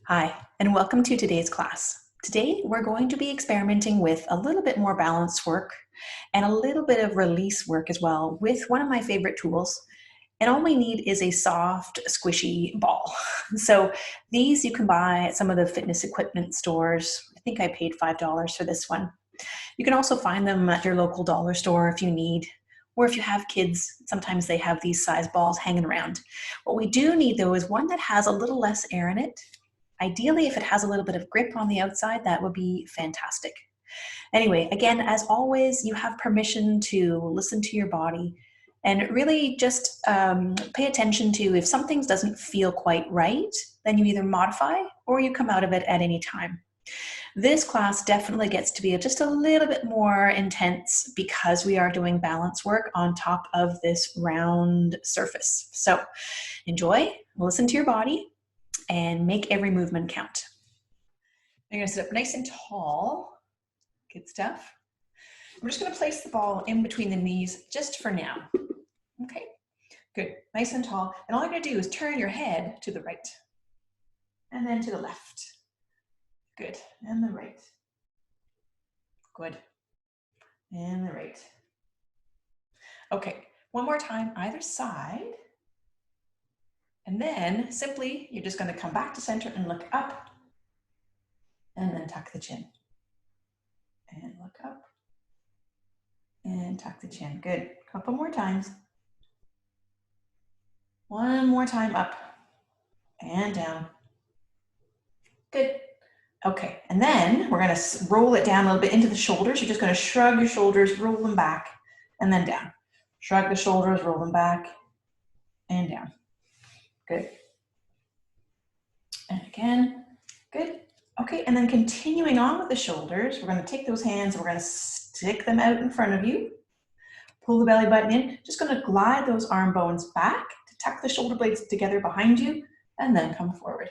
Hi, and welcome to today's class. Today, we're going to be experimenting with a little bit more balance work and a little bit of release work as well with one of my favorite tools. And all we need is a soft, squishy ball. So these you can buy at some of the fitness equipment stores. I think I paid $5 for this one. You can also find them at your local dollar store if you need, or if you have kids, sometimes they have these size balls hanging around. What we do need though is one that has a little less air in it. Ideally, if it has a little bit of grip on the outside, that would be fantastic. Anyway, again, as always, you have permission to listen to your body and really just pay attention to if something doesn't feel quite right, then you either modify or you come out of it at any time. This class definitely gets to be just a little bit more intense because we are doing balance work on top of this round surface. So enjoy, listen to your body, and make every movement count. You're going to sit up nice and tall. Good stuff. I'm just going to place the ball in between the knees just for now. Okay, good. Nice and tall. And all you're going to do is turn your head to the right and then to the left. Good. And the right. Good. And the right. Okay, one more time, either side. And then simply, you're just going to come back to center and look up. And then tuck the chin. And look up. And tuck the chin. Good. Couple more times. One more time up. And down. Good. Okay, and then we're going to roll it down a little bit into the shoulders. You're just going to shrug your shoulders, roll them back, and then down. Shrug the shoulders, roll them back, and down. Good. And again, good. Okay, and then continuing on with the shoulders, we're going to take those hands, we're going to stick them out in front of you. Pull the belly button in. Just going to glide those arm bones back to tuck the shoulder blades together behind you, and then come forward.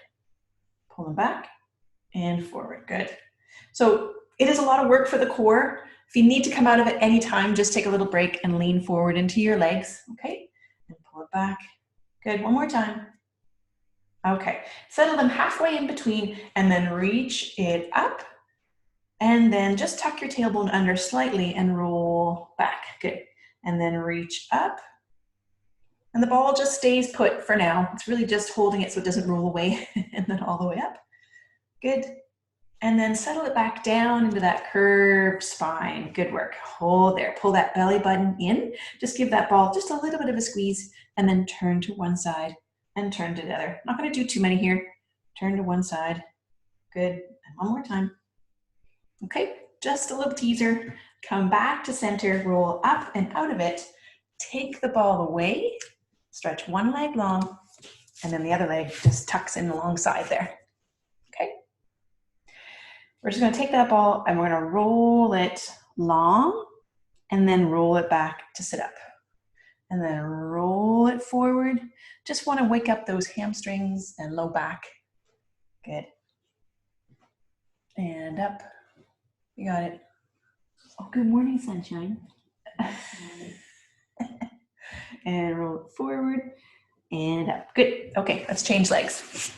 Pull them back and forward. Good. So it is a lot of work for the core. If you need to come out of it anytime, just take a little break and lean forward into your legs. Okay, and pull it back. Good. One more time. Okay, settle them halfway in between and then reach it up and then just tuck your tailbone under slightly and roll back. Good. And then reach up and the ball just stays put for now. It's really just holding it so it doesn't roll away and then all the way up. Good. And then settle it back down into that curved spine. Good work. Hold there. Pull that belly button in. Just give that ball just a little bit of a squeeze and then turn to one side and turn to the other. Not going to do too many here. Turn to one side. Good. And one more time. Okay, just a little teaser. Come back to center, roll up and out of it. Take the ball away. Stretch one leg long, and then the other leg just tucks in alongside there. Okay. We're just going to take that ball and we're going to roll it long and then roll it back to sit up. And then roll it forward. Just want to wake up those hamstrings and low back. Good. And up. You got it. Oh, good morning, sunshine. And roll it forward and up. Good. Okay, let's change legs.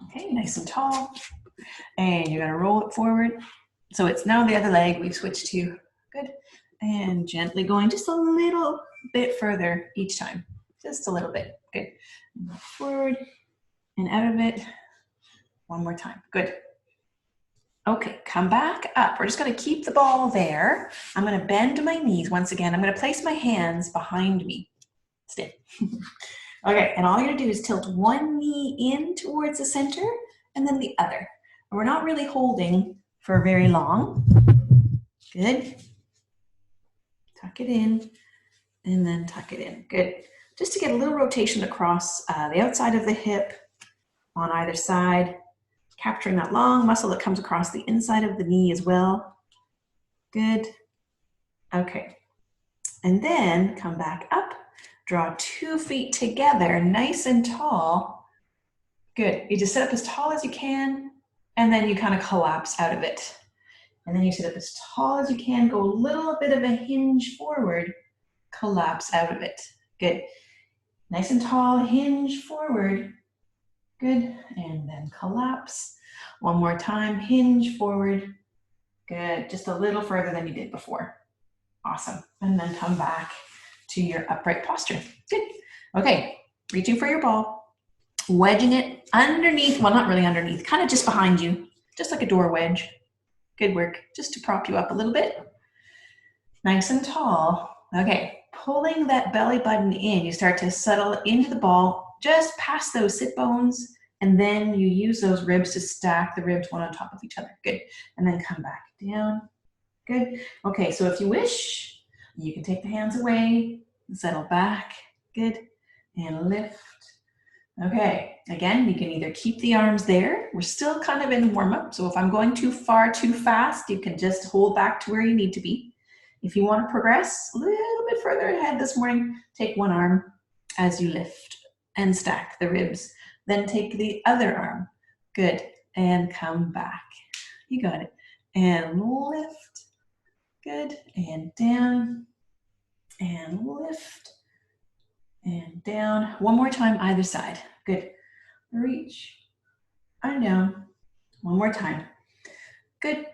Okay, nice and tall. And you're going to roll it forward. So it's now the other leg we've switched to. Good. And gently going just a little bit further each time. Just a little bit. Good. And forward and out of it. One more time. Good. Okay, come back up. We're just going to keep the ball there. I'm going to bend my knees once again. I'm going to place my hands behind me. Stay. Okay, and all you're going to do is tilt one knee in towards the center and then the other. And we're not really holding for very long. Good. Tuck it in and then tuck it in. Good. Just to get a little rotation across the outside of the hip on either side, capturing that long muscle that comes across the inside of the knee as well. Good. Okay. And then come back up, draw 2 feet together, nice and tall. Good. You just sit up as tall as you can, and then you kind of collapse out of it. And then you sit up as tall as you can, go a little bit of a hinge forward, collapse out of it. Good. Nice and tall, hinge forward. Good, and then collapse. One more time, hinge forward. Good, just a little further than you did before. Awesome, and then come back to your upright posture. Good, okay, reaching for your ball, wedging it underneath, well, not really underneath, kind of just behind you, just like a door wedge. Good work, just to prop you up a little bit. Nice and tall. Okay, pulling that belly button in, you start to settle into the ball, just past those sit bones, and then you use those ribs to stack the ribs one on top of each other. Good, and then come back down. Good. Okay, so if you wish, you can take the hands away, settle back. Good, and lift. Okay, again, you can either keep the arms there. We're still kind of in warm-up, so if I'm going too far, too fast, you can just hold back to where you need to be. If you want to progress a little bit further ahead this morning, take one arm as you lift and stack the ribs. Then take the other arm. Good, and come back. You got it. And lift. Good, and down, and lift, and down. One more time, either side. Good. Reach, and down. One more time. Good.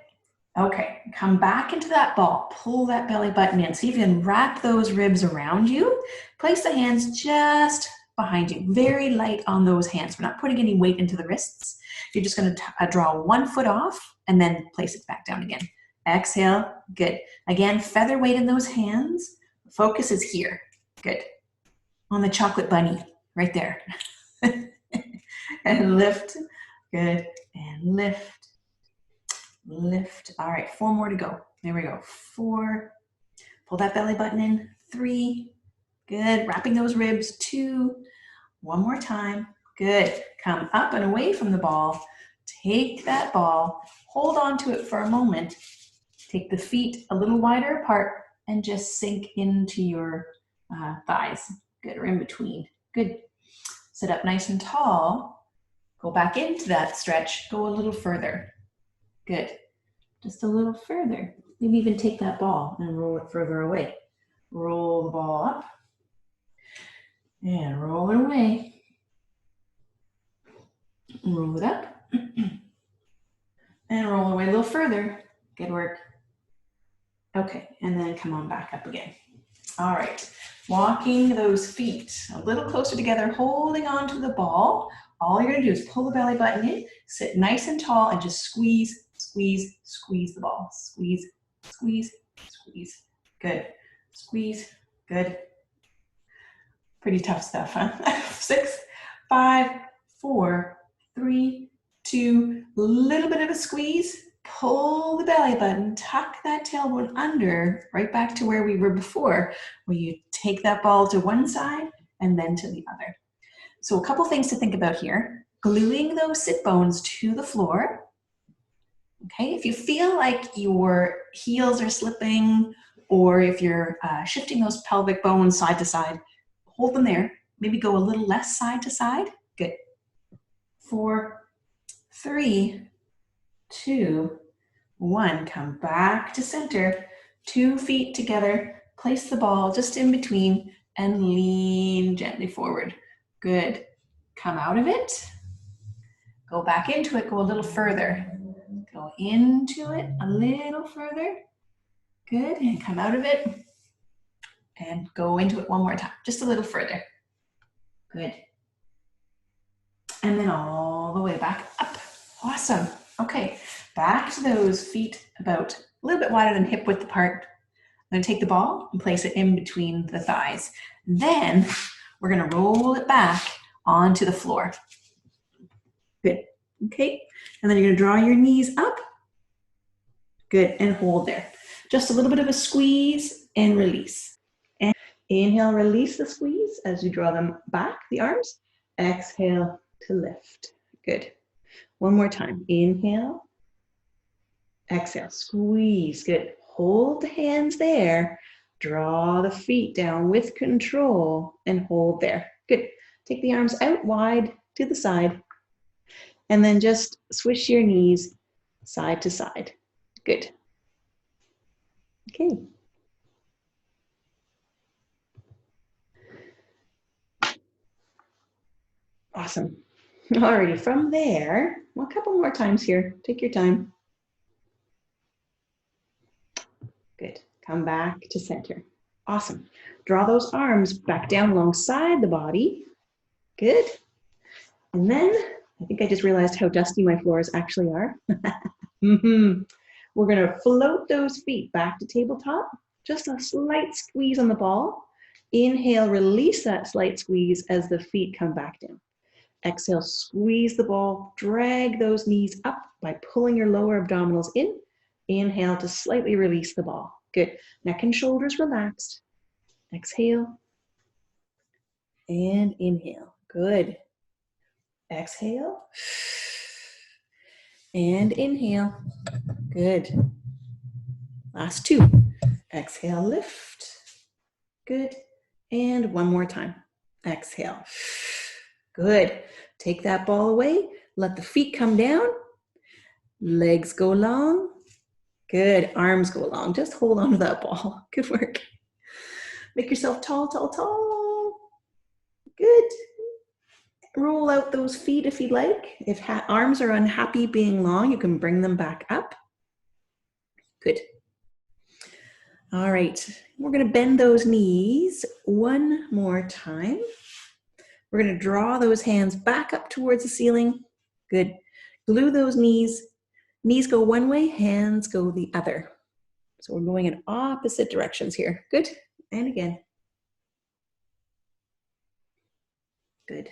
Okay, come back into that ball. Pull that belly button in. See if you can wrap those ribs around you. Place the hands just behind you. Very light on those hands. We're not putting any weight into the wrists. You're just going to draw one foot off and then place it back down again. Exhale. Good. Again, feather weight in those hands. Focus is here. Good. On the chocolate bunny, right there. And lift. Good. And lift. Lift. All right, 4 more to go. There we go. 4. Pull that belly button in. 3. Good. Wrapping those ribs. 2. One more time. Good. Come up and away from the ball. Take that ball. Hold on to it for a moment. Take the feet a little wider apart and just sink into your thighs. Good. Or in between. Good. Sit up nice and tall. Go back into that stretch. Go a little further. Good. Just a little further. Maybe even take that ball and roll it further away. Roll the ball up and roll it away. Roll it up and roll away a little further. Good work. Okay, and then come on back up again. All right, walking those feet a little closer together, holding on to the ball. All you're gonna do is pull the belly button in, sit nice and tall, and just squeeze, squeeze, squeeze the ball. Squeeze, squeeze, squeeze. Good. Squeeze. Good. Pretty tough stuff, huh? 6, 5, 4, 3, 2, little bit of a squeeze. Pull the belly button, tuck that tailbone under, right back to where we were before, where you take that ball to one side and then to the other. So a couple things to think about here. Gluing those sit bones to the floor. Okay, if you feel like your heels are slipping, or if you're shifting those pelvic bones side to side, hold them there. Maybe go a little less side to side. Good. 4, 3, 2, 1. Come back to center. 2 feet together. Place the ball just in between and lean gently forward. Good. Come out of it. Go back into it. Go a little further. Go into it a little further. Good. And come out of it. And go into it one more time. Just a little further. Good. And then all the way back up. Awesome. Okay. Back to those feet about a little bit wider than hip width apart. I'm going to take the ball and place it in between the thighs. Then we're going to roll it back onto the floor. Good. Okay. And then you're going to draw your knees up. Good. And hold there. Just a little bit of a squeeze and release. And inhale, release the squeeze as you draw them back, the arms. Exhale to lift. Good. One more time. Inhale. Exhale. Squeeze. Good. Hold the hands there. Draw the feet down with control and hold there. Good. Take the arms out wide to the side. And then just swish your knees side to side. Good. Okay. Awesome. Alrighty, from there, well, a couple more times here. Take your time. Good. Come back to center. Awesome. Draw those arms back down alongside the body. Good. And then, I think I just realized how dusty my floors actually are. We're going to float those feet back to tabletop. Just a slight squeeze on the ball. Inhale, release that slight squeeze as the feet come back down. Exhale, squeeze the ball, drag those knees up by pulling your lower abdominals in. Inhale to slightly release the ball. Good. Neck and shoulders relaxed. Exhale and inhale. Good. Exhale and inhale. Good. Last two. Exhale, lift. Good. And one more time. Exhale. Good. Take that ball away. Let the feet come down. Legs go long. Good. Arms go long. Just hold on to that ball. Good work. Make yourself tall, tall, tall. Good. Roll out those feet if you'd like. If arms are unhappy being long, you can bring them back up. Good. All right. We're going to bend those knees one more time. We're going to draw those hands back up towards the ceiling. Good. Glue those knees. Knees go one way, hands go the other. So we're going in opposite directions here. Good. And again. Good.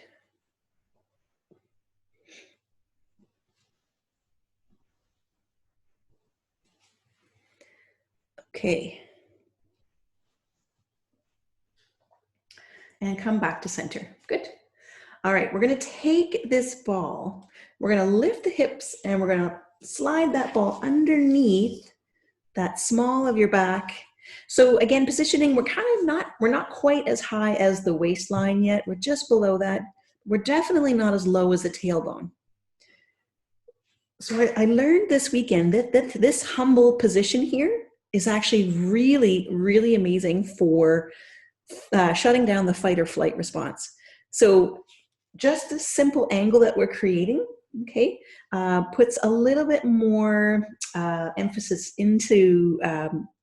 Okay. And come back to center. Good. All right, we're going to take this ball. We're going to lift the hips and we're going to slide that ball underneath that small of your back. So again, positioning, we're not quite as high as the waistline yet. We're just below that. We're definitely not as low as the tailbone. So I learned this weekend that this humble position here is actually really, really amazing for shutting down the fight or flight response. So just the simple angle that we're creating, okay, puts a little bit more emphasis into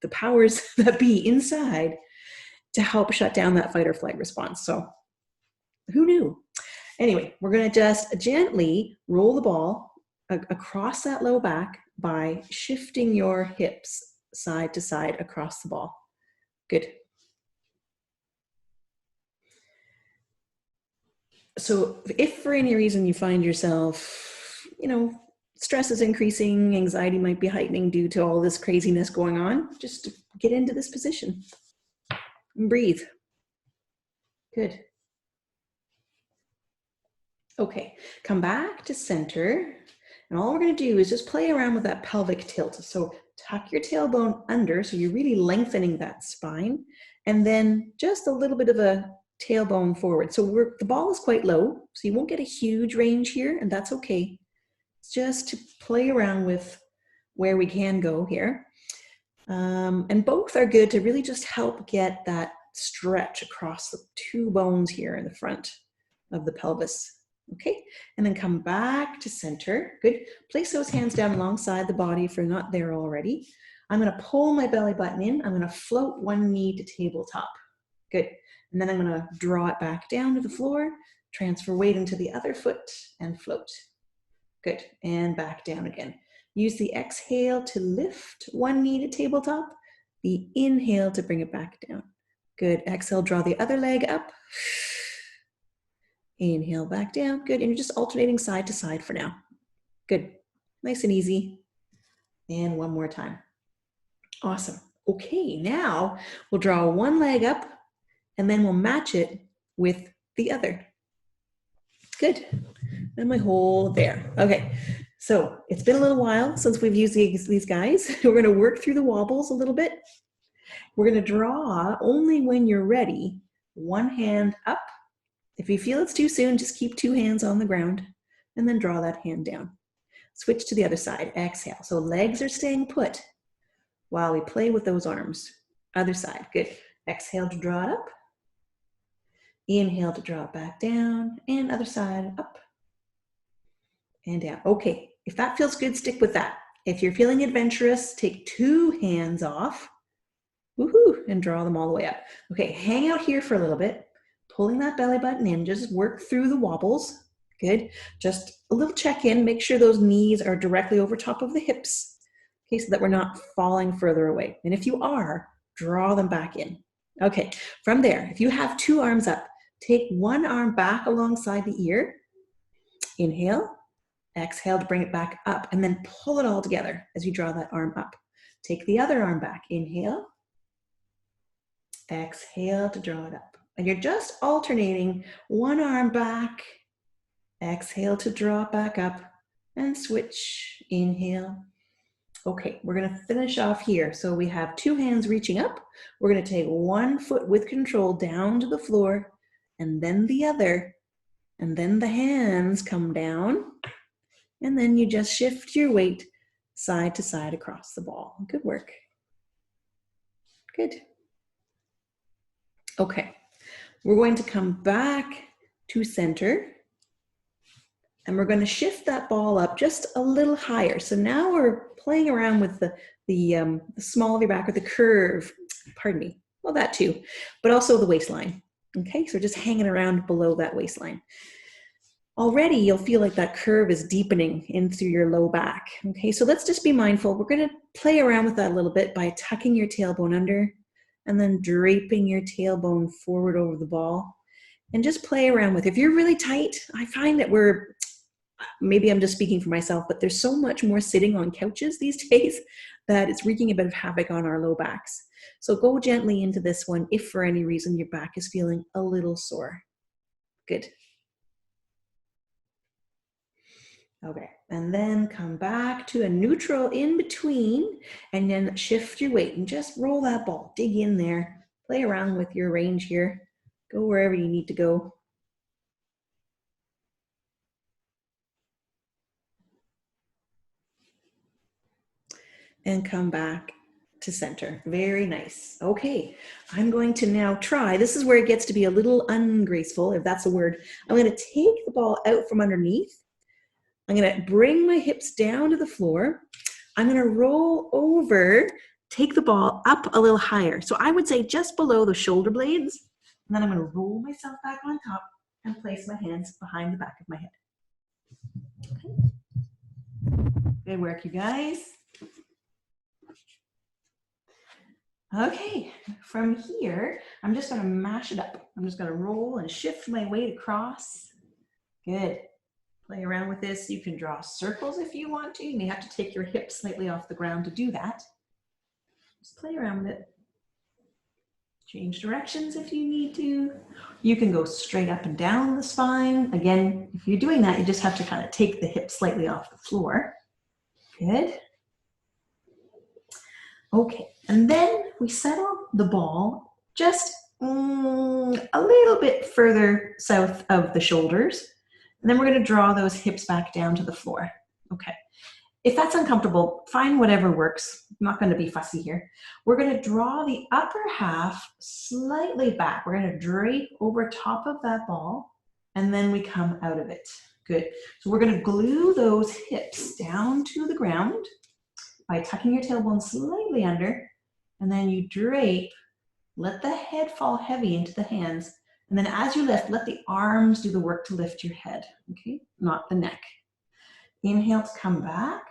the powers that be inside to help shut down that fight or flight response. So who knew? Anyway, we're going to just gently roll the ball across that low back by shifting your hips side to side across the ball. Good. So if for any reason you find yourself, stress is increasing, anxiety might be heightening due to all this craziness going on, just get into this position and breathe. Good. Okay, come back to center. And all we're going to do is just play around with that pelvic tilt. So tuck your tailbone under, so you're really lengthening that spine. And then just a little bit of a tailbone forward. So the ball is quite low, so you won't get a huge range here, and that's okay. It's just to play around with where we can go here. And both are good to really just help get that stretch across the two bones here in the front of the pelvis. Okay, and then come back to center. Good. Place those hands down alongside the body if you're not there already. I'm going to pull my belly button in. I'm going to float one knee to tabletop. Good. And then I'm going to draw it back down to the floor, transfer weight into the other foot, and float. Good. And back down again. Use the exhale to lift one knee to tabletop, the inhale to bring it back down. Good. Exhale, draw the other leg up. Inhale back down. Good. And you're just alternating side to side for now. Good. Nice and easy. And one more time. Awesome. Okay, now we'll draw one leg up and then we'll match it with the other. Good. And my hold there. Okay, so it's been a little while since we've used these guys. We're going to work through the wobbles a little bit. We're going to draw only when you're ready. One hand up. If you feel it's too soon, just keep two hands on the ground and then draw that hand down. Switch to the other side. Exhale. So legs are staying put while we play with those arms. Other side. Good. Exhale to draw it up. Inhale to draw it back down, and other side, up and down. Okay, if that feels good, stick with that. If you're feeling adventurous, take 2 hands off, woohoo, and draw them all the way up. Okay, hang out here for a little bit, pulling that belly button in, just work through the wobbles. Good, just a little check-in, make sure those knees are directly over top of the hips, okay, so that we're not falling further away. And if you are, draw them back in. Okay, from there, if you have 2 arms up, take 1 arm back alongside the ear. Inhale, exhale to bring it back up, and then pull it all together as you draw that arm up. Take the other arm back. Inhale, exhale to draw it up. And you're just alternating 1 arm back, exhale to draw it back up, and switch. Inhale. Okay, we're going to finish off here. So we have 2 hands reaching up. We're going to take 1 foot with control down to the floor, and then the other, and then the hands come down, and then you just shift your weight side to side across the ball. Good work. Good. Okay, we're going to come back to center, and we're going to shift that ball up just a little higher. So now we're playing around with the small of your back, or the curve, pardon me, well, that too, but also the waistline. Okay, so just hanging around below that waistline. Already you'll feel like that curve is deepening in through your low back. Okay, so let's just be mindful. We're going to play around with that a little bit by tucking your tailbone under and then draping your tailbone forward over the ball, and just play around with it. If you're really tight, I find that maybe I'm just speaking for myself, but there's so much more sitting on couches these days that it's wreaking a bit of havoc on our low backs. So go gently into this one if for any reason your back is feeling a little sore. Good. Okay, and then come back to a neutral in between, and then shift your weight and just roll that ball. Dig in there, play around with your range here. Go wherever you need to go. And come back to center. Very nice. Okay, I'm going to now try. This is where it gets to be a little ungraceful, if that's a word. I'm going to take the ball out from underneath. I'm going to bring my hips down to the floor. I'm going to roll over, take the ball up a little higher. So I would say just below the shoulder blades. And then I'm going to roll myself back on top and place my hands behind the back of my head. Okay. Good work, you guys. Okay, from here, I'm just going to mash it up. I'm just going to roll and shift my weight across. Good. Play around with this. You can draw circles if you want to. You may have to take your hips slightly off the ground to do that. Just play around with it. Change directions if you need to. You can go straight up and down the spine. Again, if you're doing that, you just have to kind of take the hips slightly off the floor. Good. Okay, and then we settle the ball just a little bit further south of the shoulders. And then we're going to draw those hips back down to the floor. Okay. If that's uncomfortable, find whatever works. I'm not going to be fussy here. We're going to draw the upper half slightly back. We're going to drape over top of that ball, and then we come out of it. Good. So we're going to glue those hips down to the ground by tucking your tailbone slightly under, and then you drape. Let the head fall heavy into the hands. And then as you lift, let the arms do the work to lift your head, okay? Not the neck. Inhale to come back.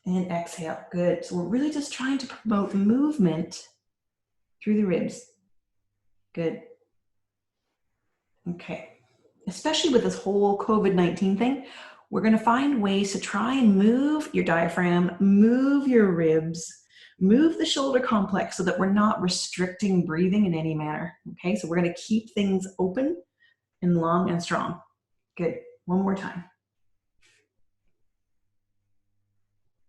And exhale, good. So we're really just trying to promote movement through the ribs. Good. Okay. Especially with this whole COVID-19 thing, we're gonna find ways to try and move your diaphragm, move your ribs, move the shoulder complex so that we're not restricting breathing in any manner, okay? So we're gonna keep things open and long and strong. Good, one more time.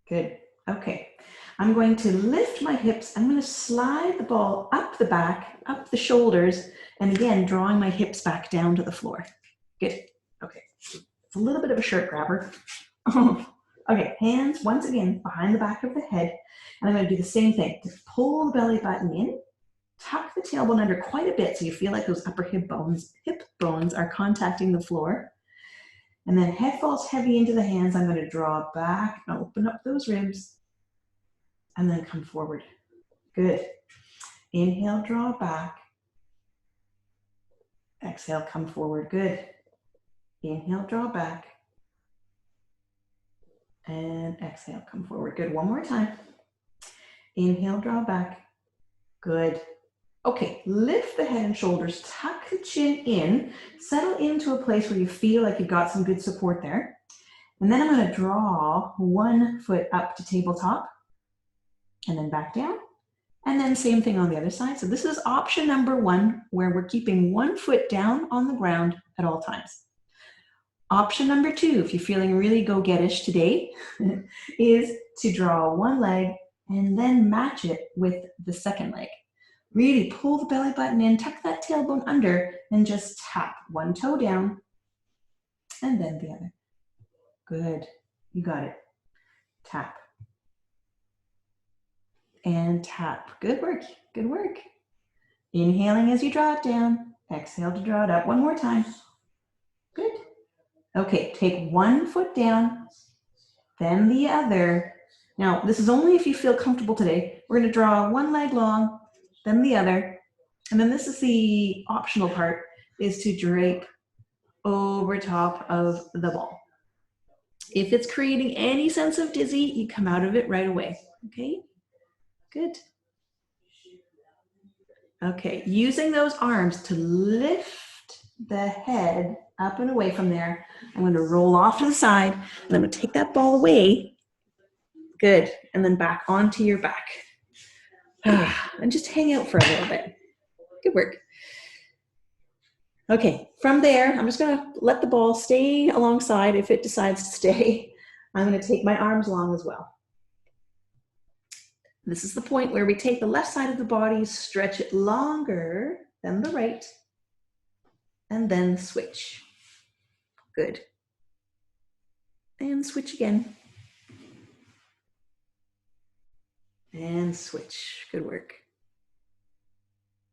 Good, okay. I'm going to lift my hips. I'm gonna slide the ball up the back, up the shoulders, and again, drawing my hips back down to the floor. Good, okay. It's a little bit of a shirt grabber. Okay, hands once again behind the back of the head. And I'm going to do the same thing. Just pull the belly button in. Tuck the tailbone under quite a bit so you feel like those upper hip bones are contacting the floor. And then head falls heavy into the hands. I'm going to draw back and open up those ribs. And then come forward. Good. Inhale, draw back. Exhale, come forward. Good. Inhale, draw back. And exhale, come forward. Good. One more time. Inhale, draw back. Good. Okay, lift the head and shoulders, tuck the chin in, settle into a place where you feel like you've got some good support there. And then I'm going to draw one foot up to tabletop and then back down. And then same thing on the other side. So this is option number one, where we're keeping one foot down on the ground at all times. Option number two, if you're feeling really go-gettish today, is to draw one leg and then match it with the second leg. Really pull the belly button in, tuck that tailbone under, and just tap one toe down and then the other. Good. You got it. Tap. And tap. Good work. Good work. Inhaling as you draw it down. Exhale to draw it up. One more time. Good. Okay, take one foot down, then the other. Now, this is only if you feel comfortable today. We're going to draw one leg long, then the other. And then this is the optional part, is to drape over top of the ball. If it's creating any sense of dizzy, you come out of it right away. Okay? Good. Okay, using those arms to lift the head up and away from there. I'm going to roll off to the side, and I'm going to take that ball away. Good. And then back onto your back. And just hang out for a little bit. Good work. Okay, from there, I'm just going to let the ball stay alongside if it decides to stay. I'm going to take my arms long as well. This is the point where we take the left side of the body, stretch it longer than the right, and then switch. Good. And switch again. And switch. Good work.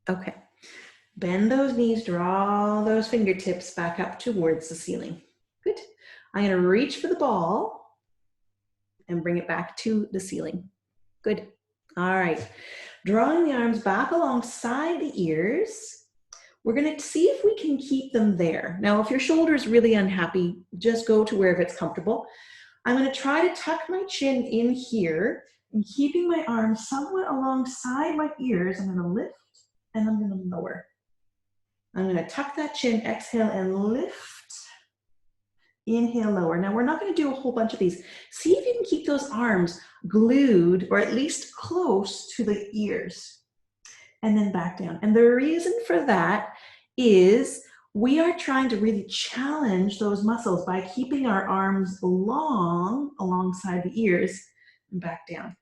Okay. Bend those knees, draw those fingertips back up towards the ceiling. Good. I'm going to reach for the ball and bring it back to the ceiling. Good. All right. Drawing the arms back alongside the ears. We're going to see if we can keep them there. Now, if your shoulder is really unhappy, just go to wherever it's comfortable. I'm going to try to tuck my chin in here and keeping my arms somewhat alongside my ears. I'm going to lift and I'm going to lower. I'm going to tuck that chin, exhale and lift. Inhale, lower. Now, we're not going to do a whole bunch of these. See if you can keep those arms glued or at least close to the ears. And then back down. And the reason for that is we are trying to really challenge those muscles by keeping our arms long alongside the ears and back down.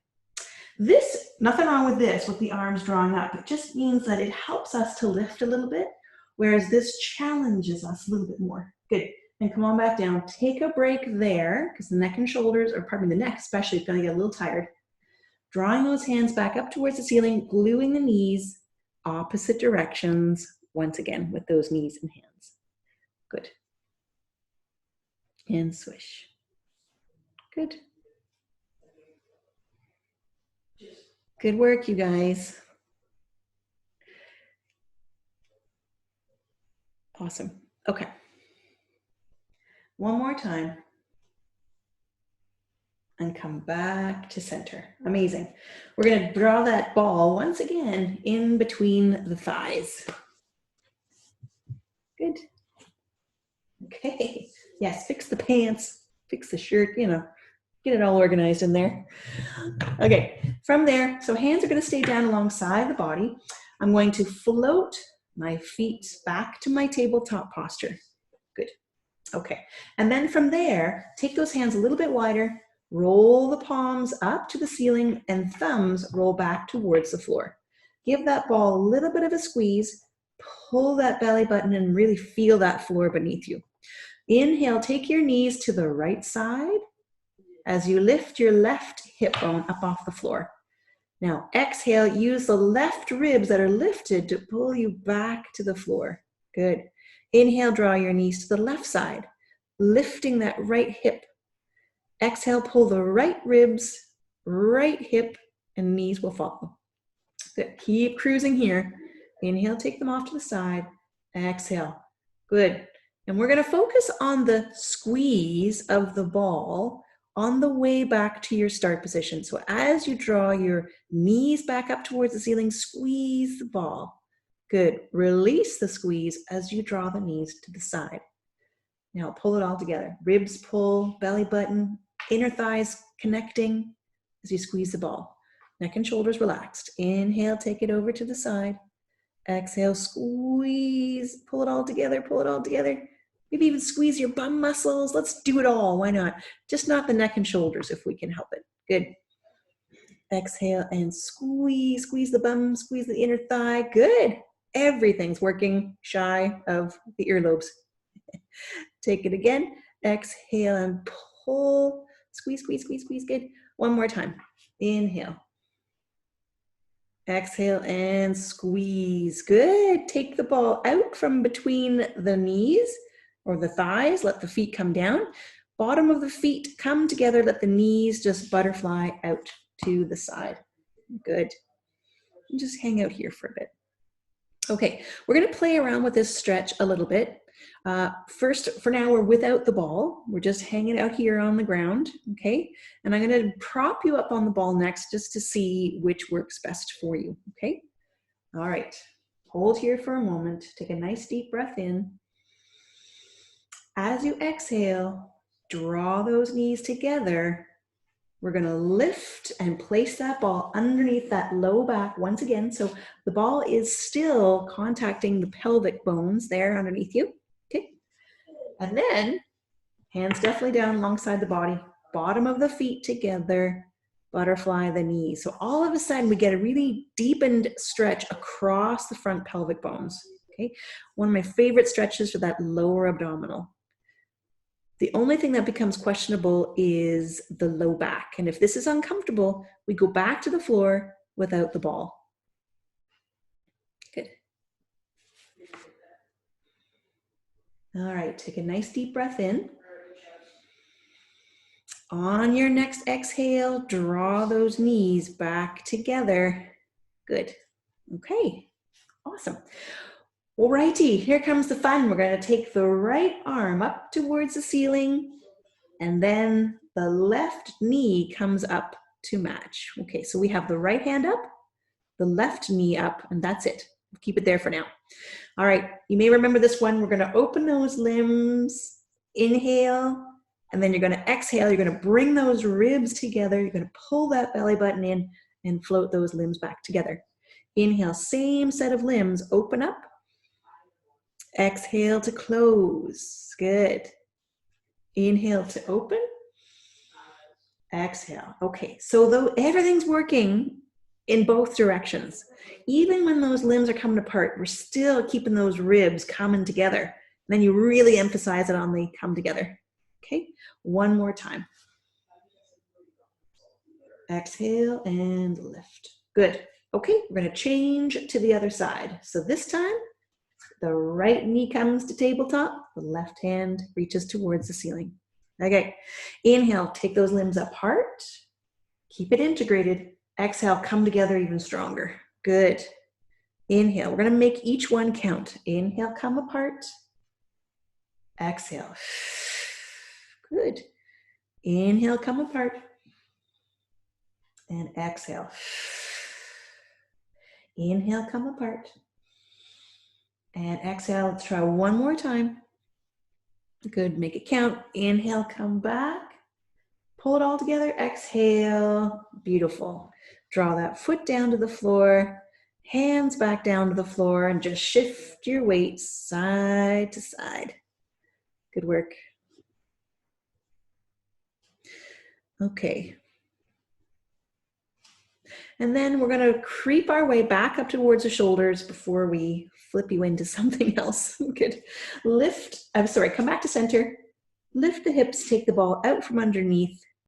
This, nothing wrong with this, with the arms drawing up. It just means that it helps us to lift a little bit, whereas this challenges us a little bit more. Good. And come on back down. Take a break there, because the neck and shoulders, or pardon me, the neck especially, is going to get a little tired. Drawing those hands back up towards the ceiling, gluing the knees opposite directions, once again, with those knees and hands. Good. And swish. Good. Good work, you guys. Awesome. Okay. One more time. And come back to center. Amazing. We're going to draw that ball once again in between the thighs. Good. Okay. Yes, fix the pants, fix the shirt, you know, get it all organized in there. Okay, from there, so hands are going to stay down alongside the body. I'm going to float my feet back to my tabletop posture. Good. Okay. And then from there, take those hands a little bit wider. Roll the palms up to the ceiling and thumbs roll back towards the floor. Give that ball a little bit of a squeeze. Pull that belly button and really feel that floor beneath you. Inhale, take your knees to the right side as you lift your left hip bone up off the floor. Now exhale, use the left ribs that are lifted to pull you back to the floor. Good. Inhale, draw your knees to the left side, lifting that right hip. Exhale, pull the right ribs, right hip, and knees will follow. Good. Keep cruising here. Inhale, take them off to the side. Exhale. Good. And we're going to focus on the squeeze of the ball on the way back to your start position. So as you draw your knees back up towards the ceiling, squeeze the ball. Good. Release the squeeze as you draw the knees to the side. Now pull it all together. Ribs pull, belly button, inner thighs connecting as you squeeze the ball. Neck and shoulders relaxed. Inhale, take it over to the side. Exhale, squeeze, pull it all together, pull it all together. Maybe even squeeze your bum muscles. Let's do it all. Why not? Just not the neck and shoulders if we can help it. Good. Exhale and squeeze, squeeze the bum, squeeze the inner thigh. Good. Everything's working shy of the earlobes. Take it again. Exhale and pull. Squeeze, squeeze, squeeze, squeeze. Good. One more time. Inhale. Exhale and squeeze. Good. Take the ball out from between the knees or the thighs. Let the feet come down. Bottom of the feet come together. Let the knees just butterfly out to the side. Good. And just hang out here for a bit. Okay, we're going to play around with this stretch a little bit. First, for now, we're without the ball. We're just hanging out here on the ground, okay? And I'm going to prop you up on the ball next just to see which works best for you, okay? All right, hold here for a moment. Take a nice deep breath in. As you exhale, draw those knees together. We're going to lift and place that ball underneath that low back once again. So the ball is still contacting the pelvic bones there underneath you. Okay. And then hands definitely down alongside the body, bottom of the feet together, butterfly the knees. So all of a sudden we get a really deepened stretch across the front pelvic bones. Okay. One of my favorite stretches for that lower abdominal. The only thing that becomes questionable is the low back. And if this is uncomfortable, we go back to the floor without the ball. Good. All right, take a nice deep breath in. On your next exhale, draw those knees back together. Good. Okay, awesome. Alrighty, here comes the fun. We're going to take the right arm up towards the ceiling, and then the left knee comes up to match. Okay, so we have the right hand up, the left knee up, and that's it. Keep it there for now. All right, you may remember this one. We're going to open those limbs, inhale, and then you're going to exhale. You're going to bring those ribs together. You're going to pull that belly button in and float those limbs back together. Inhale, same set of limbs, open up. Exhale to close. Good. Inhale to open. Exhale. Okay, so though everything's working in both directions, even when those limbs are coming apart, we're still keeping those ribs coming together. And then you really emphasize it on the come together. Okay, one more time. Exhale and lift. Good. Okay, we're going to change to the other side. So this time, the right knee comes to tabletop, the left hand reaches towards the ceiling. Okay, inhale, take those limbs apart, keep it integrated. Exhale, come together even stronger. Good. Inhale, we're gonna make each one count. Inhale, come apart. Exhale. Good. Inhale, come apart. And exhale. Inhale, come apart. And exhale, let's try one more time. Good, make it count. Inhale, come back. Pull it all together, exhale. Beautiful. Draw that foot down to the floor, hands back down to the floor, and just shift your weight side to side. Good work. Okay. And then we're going to creep our way back up towards the shoulders before we flip you into something else. Good. Come back to center. Lift the hips, take the ball out from underneath.